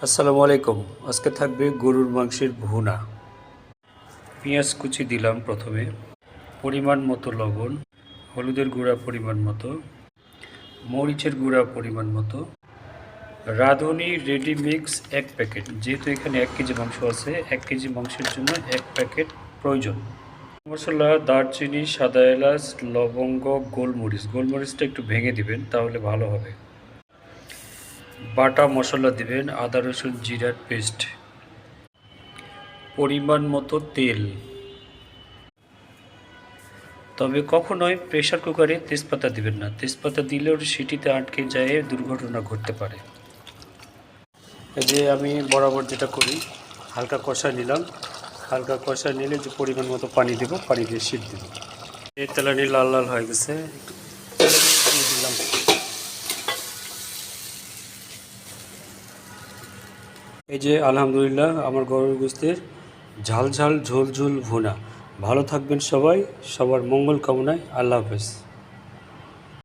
আসসালামু আলাইকুম। আজকে থাকবে গরুর মাংসের ভুনা। পেঁয়াজ কুচি দিলাম প্রথমে, পরিমাণ মতো লবণ, হলুদের গুঁড়া পরিমাণ মতো, মরিচের গুঁড়া পরিমাণ মতো, রাঁধুনি রেডি মিক্স 1 প্যাকেট। যেহেতু এখানে 1 কেজি মাংস আছে, 1 কেজি মাংসের জন্য 1 প্যাকেট প্রয়োজন। মশলা দারচিনি, সাদা এলাচ, লবঙ্গ, গোলমরিচ। গোলমরিচটা একটু ভেঙে দিবেন, তাহলে ভালো হবে। বাটা মশলা দিবেন, আদা রসুন জিরার পেস্ট, পরিমাণ মতো তেল। তবে কখনোই প্রেসার কুকারে তেজপাতা দিবেন না, তেজপাতা দিলে ওর সিটিতে আটকে যায়, দুর্ঘটনা ঘটতে পারে। এই যে আমি বরাবর যেটা করি, হালকা কষা নিলাম, হালকা কষা নিলে যে পরিমাণ মতো পানি দেব, পানি দিয়ে সিদ্ধ দেব। এই তেলানি লাল লাল হয়ে গেছে, একটু দিলাম। এই যে আলহামদুলিল্লাহ আমার গরুর গোশতের ঝাল ঝাল ঝোল ঝোল ভুনা। ভালো থাকবেন সবাই, সবার মঙ্গল কামনায়। আল্লাহ হাফেজ।